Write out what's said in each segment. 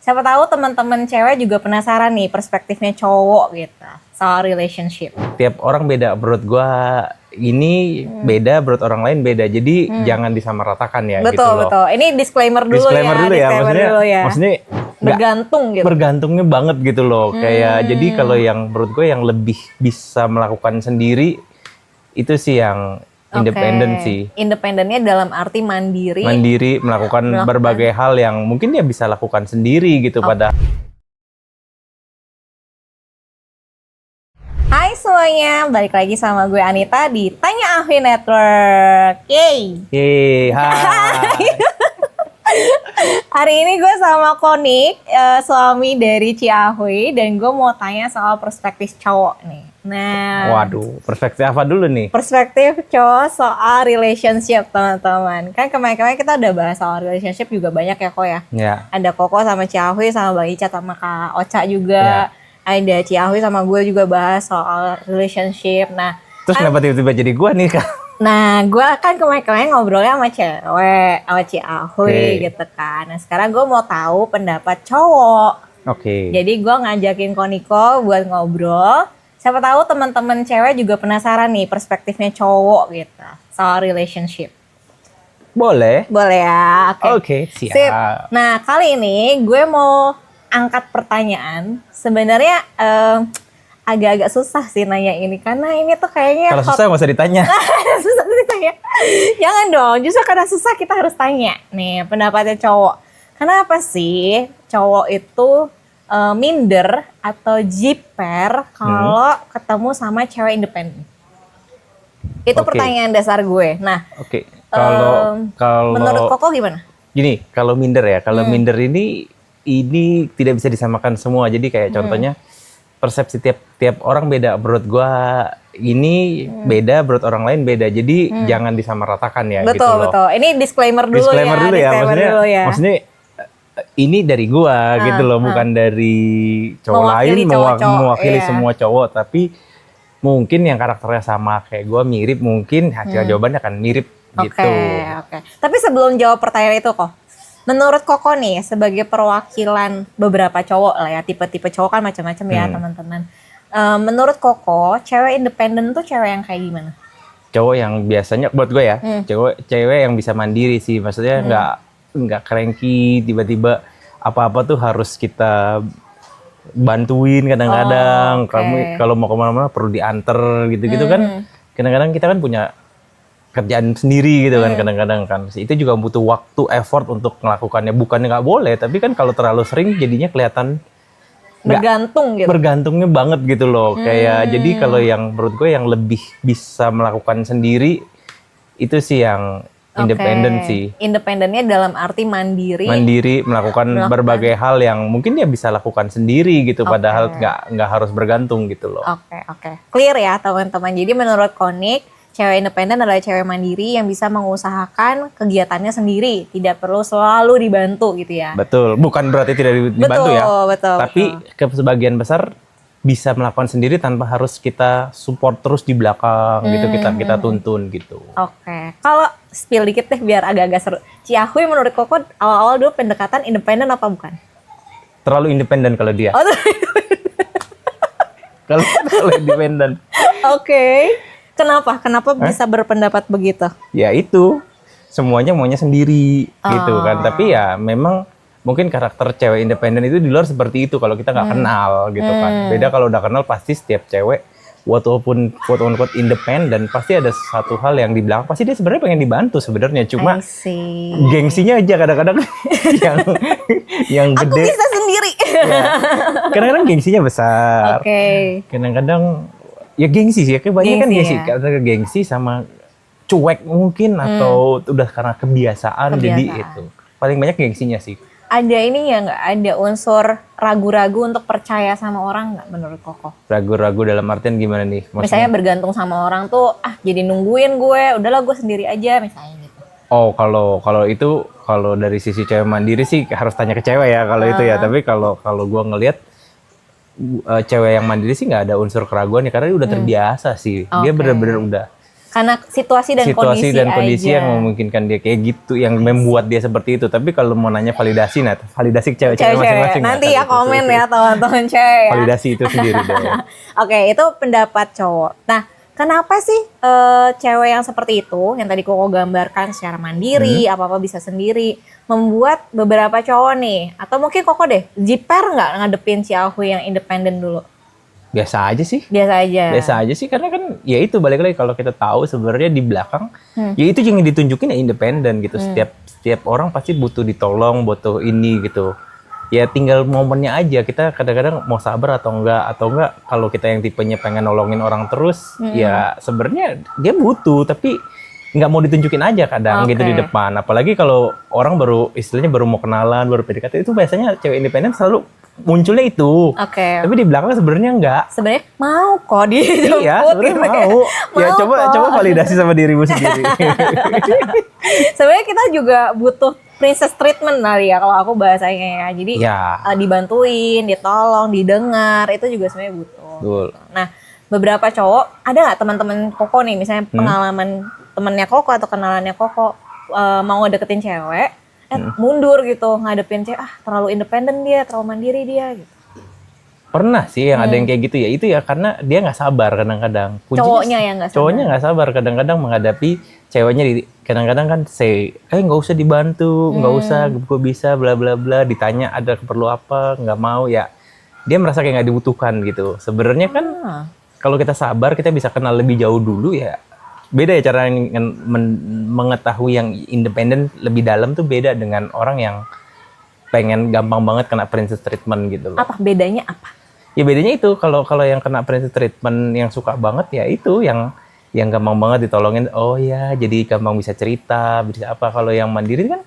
Siapa tahu teman-teman cewek juga penasaran nih perspektifnya cowok gitu soal relationship. Tiap orang beda, menurut gua ini beda, menurut orang lain beda. Jadi jangan disamaratakan ya. Betul, gitu loh. betul. Ini disclaimer dulu Disclaimer ya. dulu ya, maksudnya bergantung gitu. Bergantungnya banget gitu loh. Kayak jadi kalau yang menurut gue yang lebih bisa melakukan sendiri itu sih yang independen sih. Independennya dalam arti mandiri. Mandiri melakukan berbagai hal yang mungkin dia bisa lakukan sendiri gitu pada. Hai semuanya, balik lagi sama gue Anita di Tanya Ahwi Network. Yeay. Yeay, hai. Hari ini gue sama Konik, suami dari Ciahui, dan gue mau tanya soal perspektif cowok nih. Nah, Waduh, perspektif apa dulu nih? perspektif cowok soal relationship teman-teman. Kan kemarin-kemarin kita udah bahas soal relationship juga banyak ya Ko ya. Ya. Ada Koko sama Ciahui sama Bang Ica sama Kak Ocha juga. Ya. Ada Ciahui sama gue juga bahas soal relationship. Nah, Terus kenapa tiba-tiba jadi gua nih Kak? Nah, gue kan kemarin-kemarin ngobrolnya sama cewek, sama Ciahui gitu kan. Nah, sekarang gue mau tahu pendapat cowok. Oke. Jadi gue ngajakin Koniko buat ngobrol. Siapa tahu teman-teman cewek juga penasaran nih perspektifnya cowok gitu soal relationship. Boleh. Boleh ya? Oke, siap. Sip. Nah, kali ini gue mau angkat pertanyaan. Sebenarnya agak-agak susah sih nanya ini karena ini tuh kayaknya Kalau susah nggak usah ditanya. susah ditanya. Jangan dong, justru karena susah kita harus tanya. Nih, pendapatnya cowok. Kenapa sih cowok itu minder atau jiper kalau ketemu sama cewek independen? Itu Oke. pertanyaan dasar gue. Nah, Oke. Kalau menurut Koko gimana? Gini, kalau minder ya, kalau minder ini tidak bisa disamakan semua. Jadi kayak contohnya persepsi tiap orang beda. Menurut gua ini beda, menurut orang lain beda. Jadi jangan disamaratakan ya. Betul, gitu loh. betul. Ini disclaimer dulu Disclaimer ya. dulu ya. Disclaimer Maksudnya ini dari gua gitu loh, bukan dari cowok Mewakili lain cowok-cowok, mewakili iya. semua cowok. Tapi mungkin yang karakternya sama kayak gua mirip, mungkin hasil jawabannya akan mirip gitu. Oke. Tapi sebelum jawab pertanyaan itu kok, menurut Koko nih sebagai perwakilan beberapa cowok lah ya, tipe-tipe cowok kan macam-macam ya teman-teman. Menurut Koko, cewek independen tuh cewek yang kayak gimana? Cowok yang biasanya buat gue ya, cewek yang bisa mandiri sih, maksudnya nggak cranky, tiba-tiba apa-apa tuh harus kita bantuin kadang-kadang. Kamu kalau mau kemana-mana perlu diantar gitu-gitu kan. Kadang-kadang kita kan punya kerjaan sendiri gitu kan, kadang-kadang kan itu juga butuh waktu, effort untuk melakukannya. Bukannya nggak boleh, tapi kan kalau terlalu sering jadinya kelihatan Bergantung gitu. bergantungnya banget gitu loh. Kayak jadi kalau yang menurut gue yang lebih bisa melakukan sendiri itu sih yang independen sih. Independennya dalam arti mandiri. Mandiri melakukan berbagai hal yang mungkin dia bisa lakukan sendiri gitu, padahal nggak harus bergantung gitu loh. Oke. Clear ya teman-teman. Jadi menurut Konik, cewek independen adalah cewek mandiri yang bisa mengusahakan kegiatannya sendiri, tidak perlu selalu dibantu gitu ya. Betul, bukan berarti tidak dibantu ya. Betul. Tapi ke sebagian besar bisa melakukan sendiri tanpa harus kita support terus di belakang gitu, kita tuntun gitu. Oke. Kalau spill dikit deh biar agak-agak seru. Ciahui menurut Koko awal-awal dulu pendekatan independen apa bukan? Terlalu independen kalau dia. Oh, Kalau independen. Oke. Kenapa bisa berpendapat begitu? Ya itu, semuanya maunya sendiri gitu kan. Tapi ya memang mungkin karakter cewek independen itu di luar seperti itu kalau kita nggak kenal gitu kan. Beda kalau udah kenal, pasti setiap cewek walaupun quote-unquote independen pasti ada satu hal yang di belakang, pasti dia sebenarnya pengen dibantu sebenarnya, cuma gengsinya aja kadang-kadang yang Aku gede. bisa sendiri. Ya, kadang-kadang gengsinya besar. Kadang-kadang ya gengsi sih, kebanyakan gengsi. Karena gengsi sama cuek mungkin atau udah karena kebiasaan. Jadi itu paling banyak gengsinya sih. Ada ini ya nggak, ada unsur ragu-ragu untuk percaya sama orang nggak menurut Koko? Ragu-ragu dalam artian gimana nih? Misalnya bergantung sama orang tuh, jadi nungguin gue, udahlah gue sendiri aja misalnya gitu. Oh, kalau itu kalau dari sisi cewek mandiri sih harus tanya ke cewek ya kalau itu ya. Tapi kalau gue ngelihat cewek yang mandiri sih nggak ada unsur keraguan ya, karena dia udah terbiasa sih. Dia bener-bener udah Karena situasi dan situasi kondisi dan kondisi aja. yang memungkinkan dia kayak gitu, yang membuat dia seperti itu. Tapi kalau mau nanya validasi, nah validasi cewek-cewek Cewek-cewek. masing-masing. Nanti lah, ya kan, komen itu. ya teman-teman cewek ya. Validasi itu sendiri deh. Oke, itu pendapat cowok. Nah, kenapa sih cewek yang seperti itu, yang tadi Koko gambarkan secara mandiri, apa-apa bisa sendiri, membuat beberapa cowok nih, atau mungkin Koko deh, jiper nggak ngadepin si Ahui yang independen dulu? Biasa aja sih. Biasa aja. Biasa aja sih, karena kan ya itu balik lagi kalau kita tahu sebenarnya di belakang ya itu yang ditunjukin ya independen gitu. Setiap orang pasti butuh ditolong, butuh ini gitu. Ya tinggal momennya aja, kita kadang-kadang mau sabar atau enggak kalau kita yang tipenya pengen nolongin orang terus ya sebenarnya dia butuh tapi nggak mau ditunjukin aja kadang gitu di depan. Apalagi kalau orang baru istilahnya baru mau kenalan, baru PDKT, itu biasanya cewek independen selalu munculnya itu. Oke. Tapi di belakang sebenarnya enggak. Sebenarnya mau kok dijemput. Iya, sebenarnya gitu ya. mau. Ya Mau coba kok. validasi sama dirimu sendiri. Sebenarnya kita juga butuh princess treatment kali ya kalau aku bahasanya ya. Jadi Ya. dibantuin, ditolong, didengar, itu juga sebenarnya butuh. Betul. Nah, beberapa cowok, ada nggak teman-teman Koko nih, misalnya pengalaman temennya Koko atau kenalannya Koko mau ngedeketin cewek, mundur gitu, ngadepin cewek, terlalu independen dia, terlalu mandiri dia gitu. Pernah sih yang ada yang kayak gitu ya. Itu ya karena dia nggak sabar kadang-kadang. Kuncinya Cowoknya yang nggak sabar. Cowoknya nggak sabar kadang-kadang menghadapi ceweknya. Kadang-kadang kan nggak usah dibantu, nggak usah, gue bisa, bla bla bla. Ditanya ada perlu apa, nggak mau ya. Dia merasa kayak nggak dibutuhkan gitu. Sebenarnya kan kalau kita sabar, kita bisa kenal lebih jauh dulu ya. Beda ya cara mengetahui yang independen lebih dalam tuh beda dengan orang yang pengen gampang banget kena princess treatment gitu loh. Apa bedanya apa? Ya bedanya itu kalau yang kena princess treatment yang suka banget ya itu yang gampang banget ditolongin. Oh ya, jadi gampang bisa cerita, bisa apa. Kalau yang mandiri kan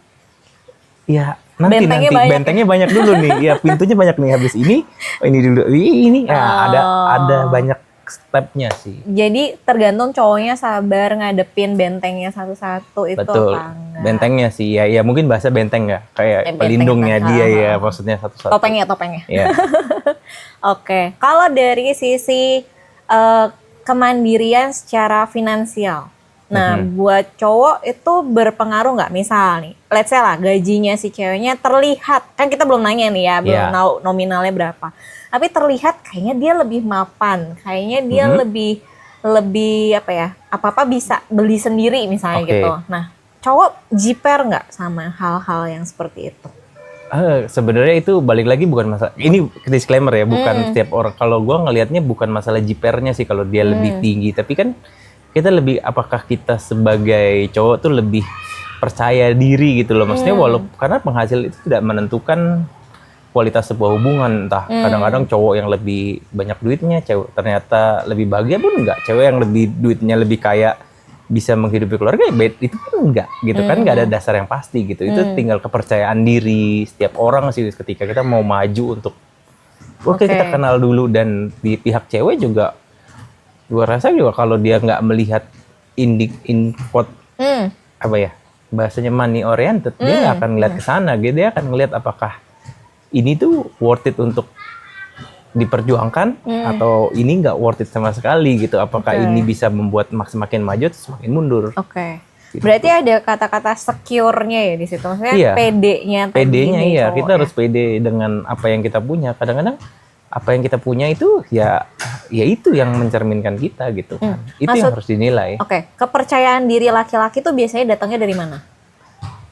ya nanti bentengnya banyak dulu nih. Ya pintunya banyak nih, habis ini dulu ini ya ada banyak stepnya sih. Jadi tergantung cowoknya sabar ngadepin bentengnya satu-satu itu. Betul. Apa enggak? Bentengnya sih ya mungkin bahasa benteng ya, kayak pelindungnya dia ya, maksudnya satu-satu. Topengnya. Ya. Oke, kalau dari sisi kemandirian secara finansial, nah buat cowok itu berpengaruh nggak? Misal nih, let's say lah gajinya si ceweknya terlihat, kan kita belum nanya nih ya, belum tahu nominalnya berapa, tapi terlihat kayaknya dia lebih mapan, kayaknya dia lebih apa ya, apa-apa bisa beli sendiri misalnya gitu. Nah, cowok jiper nggak sama hal-hal yang seperti itu? Sebenarnya itu balik lagi bukan masalah, ini disclaimer ya, bukan setiap orang. Kalau gue ngelihatnya bukan masalah jipernya sih kalau dia lebih tinggi, tapi kan kita lebih, apakah kita sebagai cowok tuh lebih percaya diri gitu loh, maksudnya walaupun karena penghasil itu tidak menentukan kualitas sebuah hubungan. Entah kadang-kadang cowok yang lebih banyak duitnya, cewek ternyata lebih bahagia pun enggak, cewek yang lebih duitnya lebih kaya bisa menghidupi keluarga ya itu pun enggak gitu kan, enggak ada dasar yang pasti gitu. Itu tinggal kepercayaan diri setiap orang sih ketika kita mau maju untuk kita kenal dulu. Dan di pihak cewek juga gua rasa juga kalau dia nggak melihat apa ya bahasanya money oriented, dia nggak akan ngeliat ke sana gitu. Dia akan ngeliat apakah ini tuh worth it untuk diperjuangkan atau ini nggak worth it sama sekali gitu. Apakah ini bisa membuat semakin maju atau semakin mundur? Gitu. Berarti ada kata-kata secure-nya ya di situ. Maksudnya PD-nya iya, kita harus pede dengan apa yang kita punya. Kadang-kadang apa yang kita punya itu ya itu yang mencerminkan kita gitu kan. Itu yang harus dinilai. Kepercayaan diri laki-laki tuh biasanya datangnya dari mana?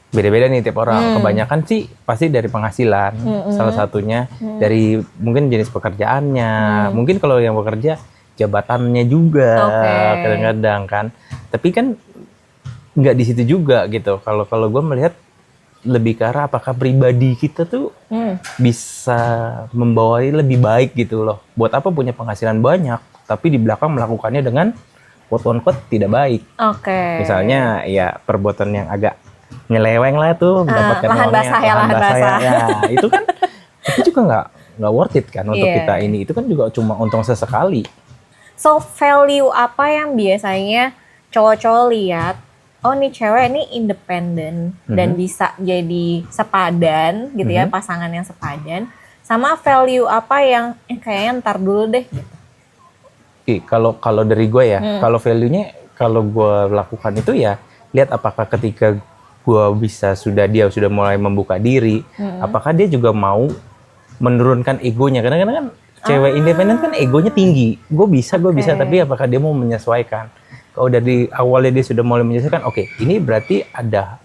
Beda-beda nih tiap orang. Kebanyakan sih pasti dari penghasilan. Salah satunya dari mungkin jenis pekerjaannya. Mungkin kalau yang bekerja jabatannya juga kadang-kadang kan. Tapi kan nggak di situ juga gitu. Kalau gue melihat lebih ke arah apakah pribadi kita tuh bisa membawai lebih baik gitu loh. Buat apa punya penghasilan banyak tapi di belakang melakukannya dengan quote-unquote tidak baik. Misalnya ya perbuatan yang agak nyeleweng lah tuh, mendapatkan lahan basah. Ya, itu kan itu juga nggak worth it kan untuk kita ini. Itu kan juga cuma untung sesekali. So value apa yang biasanya cowok-cowok lihat, oh nih cewek ini independen dan bisa jadi sepadan gitu ya, pasangan yang sepadan, sama value apa yang kayaknya ntar dulu deh gitu. Kalau dari gue ya, kalau value-nya kalau gue lakukan itu ya lihat apakah ketika gue dia sudah mulai membuka diri, apakah dia juga mau menurunkan egonya. Kadang-kadang kan cewek independen kan egonya tinggi, gue bisa, tapi apakah dia mau menyesuaikan? Kalau dari awalnya dia sudah mulai menyesuaikan, oke, ini berarti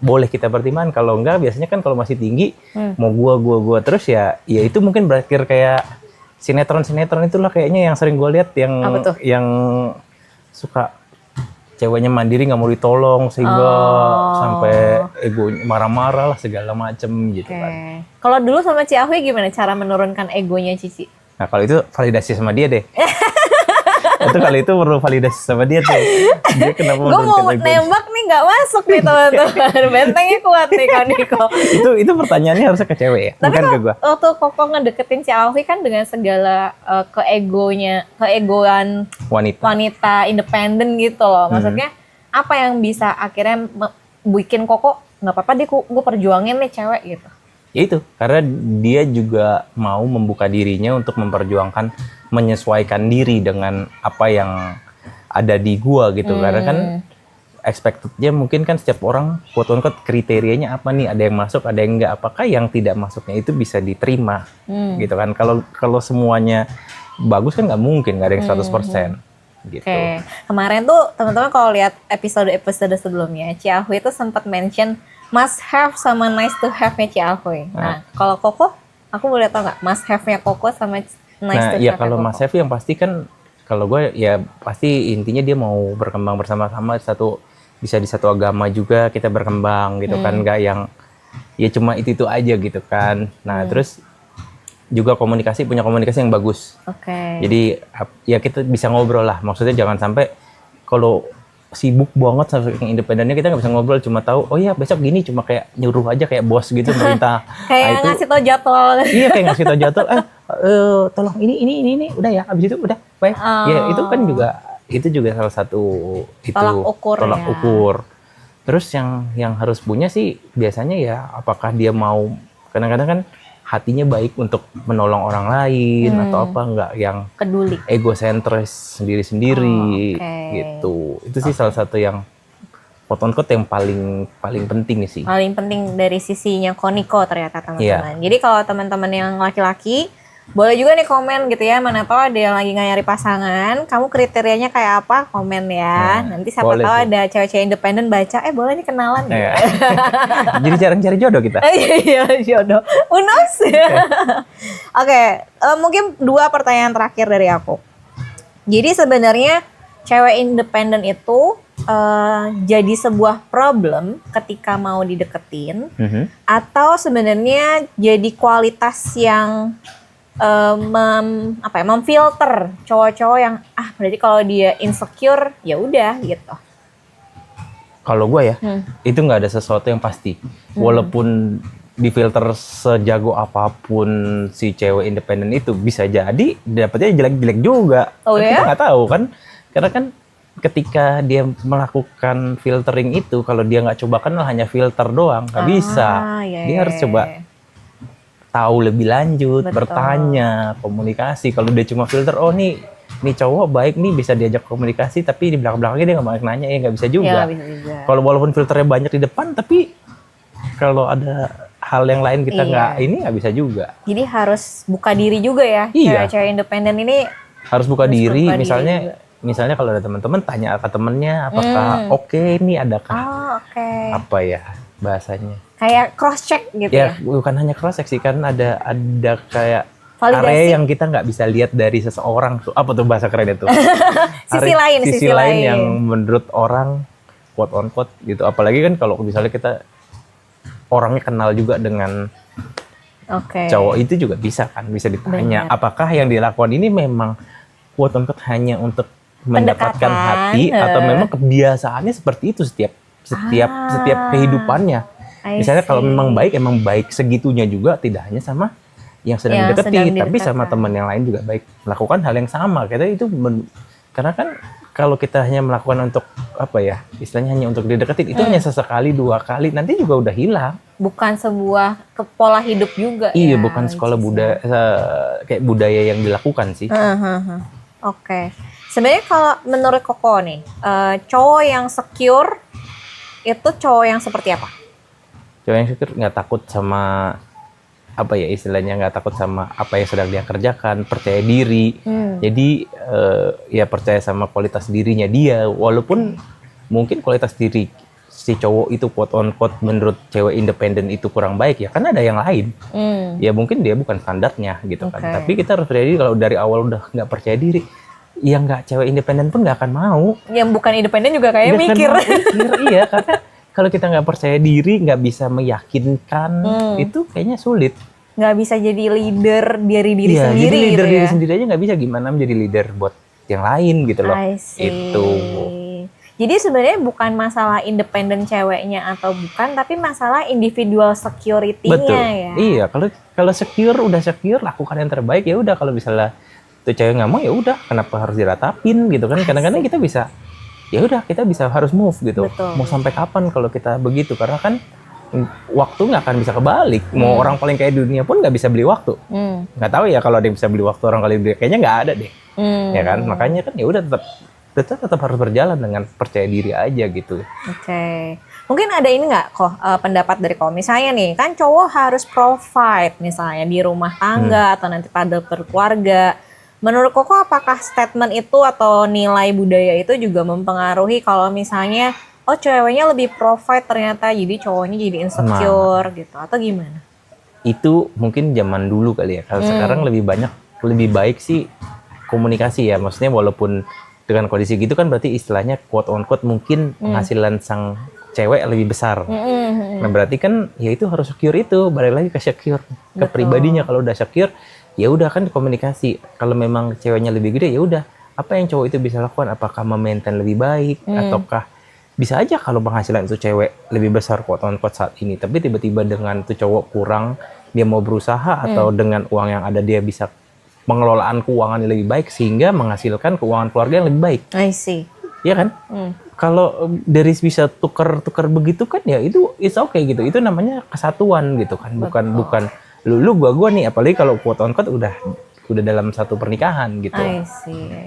boleh kita pertimbangkan. Kalau enggak, biasanya kan kalau masih tinggi, mau gua terus ya itu mungkin berakhir kayak sinetron itulah kayaknya yang sering gue lihat yang suka ceweknya mandiri nggak mau ditolong sehingga sampai egonya marah-marah lah segala macem gitu kan. Kalau dulu sama Ci Ahoy gimana cara menurunkan egonya Cici? Nah kalau itu validasi sama dia deh. Itu kali itu perlu validasi sama dia tuh. Dia kenapa gue mau nembak nih nggak masuk nih teman-teman. Bentengnya kuat nih Kak Niko. itu pertanyaannya harusnya ke cewek ya, tapi bukan ke gue. Waktu Koko ngedeketin si Alfi kan dengan segala keegoan wanita independen gitu loh. Maksudnya apa yang bisa akhirnya bikin Koko nggak apa-apa deh gue perjuangin nih cewek gitu. Ya itu, karena dia juga mau membuka dirinya untuk menyesuaikan diri dengan apa yang ada di gua gitu. Karena kan expected-nya mungkin kan setiap orang quote-unquote kriterianya apa nih, ada yang masuk, ada yang enggak. Apakah yang tidak masuknya itu bisa diterima gitu kan. Kalau semuanya bagus kan nggak mungkin, nggak ada yang 100%. Gitu. Oke. Kemarin tuh teman-teman kalau lihat episode sebelumnya, Ci Ahoy itu sempat mention must have sama nice to have-nya Ci Ahoy. Nah, kalau Koko, aku boleh tau nggak must have-nya Koko sama nice to have-nya ya kalau Koko? Mas have yang pasti kan, kalau gue ya pasti intinya dia mau berkembang bersama-sama, bisa di satu agama juga kita berkembang gitu kan, nggak yang ya cuma itu aja gitu kan. Nah terus juga punya komunikasi yang bagus. Jadi ya kita bisa ngobrol lah, maksudnya jangan sampai kalau sibuk banget sampai independennya kita nggak bisa ngobrol, cuma tahu oh ya besok gini, cuma kayak nyuruh aja kayak bos gitu merintah. Kayak ngasih tau jadwal. Iya kayak ngasih tau jadwal, tolong ini udah ya, abis itu udah baik. Ya itu kan juga salah satu tolak ukur. Terus yang harus punya sih biasanya ya apakah dia mau, kadang-kadang kan hatinya baik untuk menolong orang lain atau apa, nggak yang peduli, egosentris sendiri-sendiri gitu. Itu sih salah satu yang quote-unquote yang paling penting sih. Paling penting dari sisinya Koniko ternyata teman-teman. Jadi kalau teman-teman yang laki-laki boleh juga nih komen gitu ya, mana tahu ada yang lagi nyari pasangan, kamu kriterianya kayak apa, komen ya. Nanti siapa tahu ada cewek-cewek independen baca, boleh nih kenalan gitu. Jadi jarang cari jodoh kita. Iya, jodoh. Unos. Oke, mungkin 2 pertanyaan terakhir dari aku. Jadi sebenarnya cewek independen itu jadi sebuah problem ketika mau dideketin, atau sebenarnya jadi kualitas yang memfilter cowok-cowok yang berarti kalau dia insecure ya udah gitu. Kalau gue ya itu nggak ada sesuatu yang pasti, walaupun difilter sejago apapun si cewek independen itu bisa jadi dapetnya jelek-jelek juga. Kita nggak tahu kan, karena kan ketika dia melakukan filtering itu, kalau dia nggak coba kenal hanya filter doang nggak bisa. Dia harus coba tahu lebih lanjut, bertanya, komunikasi. Kalau dia cuma filter, nih cowok baik nih, bisa diajak komunikasi, tapi di belakang-belakangnya dia nggak banyak nanya, ya nggak bisa juga. Kalau walaupun filternya banyak di depan, tapi kalau ada hal yang lain kita nggak bisa juga. Jadi harus buka diri juga ya, cewek-cewek independen ini harus buka diri. Misalnya kalau ada teman-teman tanya ke temennya, apakah oke nih, adakah apa ya bahasanya? Kayak cross check gitu ya? Bukan hanya cross check sih, kan ada kayak validasi. Area yang kita nggak bisa lihat dari seseorang tuh. Apa tuh bahasa keren itu? sisi lain yang menurut orang quote on quote gitu. Apalagi kan kalau misalnya kita orangnya kenal juga dengan cowok, itu juga bisa ditanya. Apakah yang dilakukan ini memang quote on quote hanya untuk mendapatkan hati, atau memang kebiasaannya seperti itu setiap kehidupannya. Misalnya kalau memang baik segitunya juga, tidak hanya sama yang sedang didekati, tapi sama teman yang lain juga baik, melakukan hal yang sama. Karena kan kalau kita hanya melakukan untuk istilahnya hanya untuk dideketin, itu hanya sesekali 2 kali, nanti juga udah hilang. Bukan sebuah pola hidup juga. Iya, bukan sekolah budaya kayak budaya yang dilakukan sih. Sebenarnya kalau menurut Koko nih, cowok yang secure itu cowok yang seperti apa? Cowok yang secure nggak takut sama apa ya istilahnya, nggak takut sama apa yang sedang dia kerjakan, percaya diri. Jadi ya percaya sama kualitas dirinya dia, walaupun mungkin kualitas diri si cowok itu quote on quote menurut cewek independen itu kurang baik ya, kan ada yang lain. Ya mungkin dia bukan standarnya gitu kan. Tapi kita harus percaya diri. Kalau dari awal udah nggak percaya diri, ya nggak, cewek independen pun nggak akan mau. Yang bukan independen juga kayaknya mikir. Iya, karena kalau kita nggak percaya diri, nggak bisa meyakinkan, itu kayaknya sulit. Nggak bisa jadi leader dari diri Iya, sendiri jadi leader gitu ya. diri sendiri aja nggak bisa, gimana menjadi leader buat yang lain gitu loh. I see. Itu. Jadi sebenarnya bukan masalah independen ceweknya atau bukan, tapi masalah individual security-nya Betul. ya. Iya, kalau secure, udah secure, lakukan yang terbaik ya udah. Kalau misalnya tuh cewek nggak mau ya udah, kenapa harus diratapin gitu kan? Kadang-kadang kita bisa, ya udah kita bisa harus move gitu. Betul. Mau sampai kapan kalau kita begitu? Karena kan waktu nggak akan bisa kebalik. Mau orang paling kaya di dunia pun nggak bisa beli waktu. Nggak tahu ya kalau ada yang bisa beli waktu orang kali beli, kayaknya nggak ada deh. Ya kan, makanya kan ya udah tetap harus berjalan dengan percaya diri aja gitu. Oke. Mungkin ada ini nggak kok pendapat dari kau, misalnya nih kan cowok harus provide misalnya di rumah tangga atau nanti pada berkeluarga. Menurut Koko apakah statement itu atau nilai budaya itu juga mempengaruhi kalau misalnya oh ceweknya lebih provide ternyata jadi cowoknya jadi insecure gitu atau gimana? Itu mungkin zaman dulu kali ya. Kalau sekarang lebih baik sih komunikasi ya. Maksudnya walaupun dengan kondisi gitu kan berarti istilahnya quote on quote mungkin penghasilan sang cewek lebih besar. Nah berarti kan ya itu harus secure, itu balik lagi ke secure, ke pribadinya. Kalau udah secure ya udah kan komunikasi. Kalau memang ceweknya lebih gede ya udah, apa yang cowok itu bisa lakukan? Apakah memaintain lebih baik ataukah bisa aja kalau penghasilan itu cewek lebih besar quote on quote saat ini, tapi tiba-tiba dengan tuh cowok kurang, dia mau berusaha atau dengan uang yang ada dia bisa pengelolaan keuangan yang lebih baik sehingga menghasilkan keuangan keluarga yang lebih baik. I see. Iya kan? Kalau dari bisa tukar begitu kan ya itu it's okay gitu. Itu namanya kesatuan gitu kan. Bukan lu gua nih, apalagi kalau quote on quote udah dalam satu pernikahan gitu. I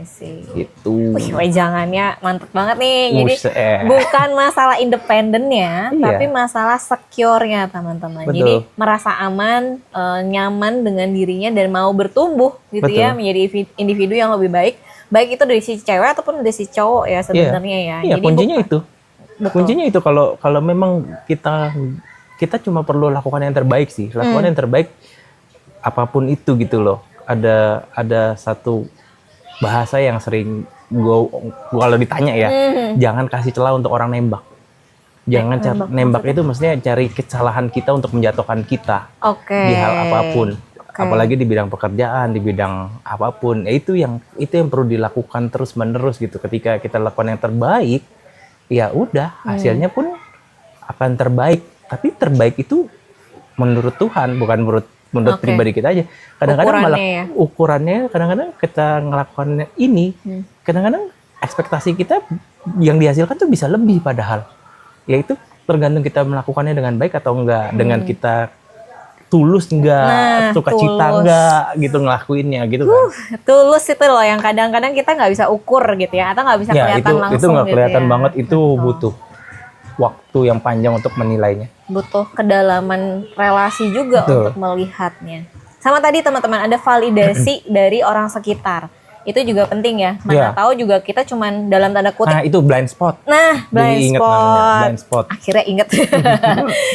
see. Itu. Wih, wejangannya mantep banget nih. Jadi Buset. bukan masalah independennya, Iya. tapi masalah secure-nya teman-teman. Betul. Jadi merasa aman, nyaman dengan dirinya dan mau bertumbuh gitu Betul. ya menjadi individu yang lebih baik. Baik itu dari si cewek ataupun dari si cowok ya sebenarnya ya. Iya, Jadi kuncinya bukan- itu. Betul. Kuncinya itu kalau memang kita cuma perlu lakukan yang terbaik sih. Lakukan yang terbaik apapun itu gitu loh. Ada satu bahasa yang sering gua kalau ditanya ya, jangan kasih celah untuk orang nembak. Jangan nembak itu maksudnya cari kesalahan kita untuk menjatuhkan kita Oke. di hal apapun. Apalagi di bidang pekerjaan, di bidang apapun. Itu yang perlu dilakukan terus-menerus gitu. Ketika kita lakukan yang terbaik, ya udah hasilnya pun akan terbaik. Tapi terbaik itu menurut Tuhan, bukan menurut pribadi kita aja. Kadang-kadang malah ukurannya kadang-kadang kita ngelakukan ini, kadang-kadang ekspektasi kita yang dihasilkan tuh bisa lebih padahal. Ya itu tergantung kita melakukannya dengan baik atau enggak, dengan kita tulus enggak, sukacita enggak gitu ngelakuinnya gitu kan. Tulus itu loh yang kadang-kadang kita nggak bisa ukur gitu ya, atau nggak bisa kelihatan langsung itu nggak kelihatan gitu ya. banget, itu butuh waktu yang panjang untuk menilainya. Butuh kedalaman relasi juga Betul. untuk melihatnya. Sama tadi teman-teman ada validasi dari orang sekitar. Itu juga penting ya. Mana tahu juga kita cuman dalam tanda kutip. Nah, itu blind spot. Nah, blind Diinget spot. namanya, blind spot. Akhirnya inget.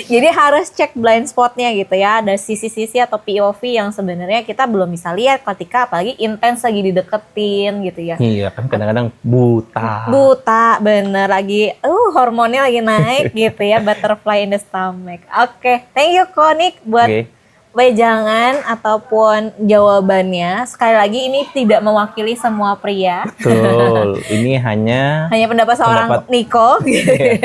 Jadi harus cek blind spotnya gitu ya. Ada sisi-sisi atau POV yang sebenarnya kita belum bisa lihat ketika apalagi intens lagi dideketin gitu ya. Iya, kan kadang-kadang buta. Buta, bener lagi. Hormonnya lagi naik gitu ya. Butterfly in the stomach. Oke, thank you Konik buat wejangan ataupun jawabannya. Sekali lagi ini tidak mewakili semua pria. Betul. Ini hanya pendapat seorang Niko gitu ya.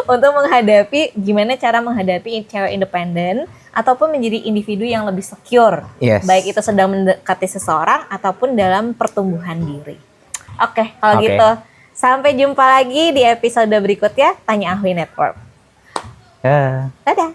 Untuk menghadapi gimana cara menghadapi cewek independen ataupun menjadi individu yang lebih secure. Yes. Baik itu sedang mendekati seseorang ataupun dalam pertumbuhan diri. Oke, kalau gitu sampai jumpa lagi di episode berikutnya Tanya Ahli Network. Ya. Dadah.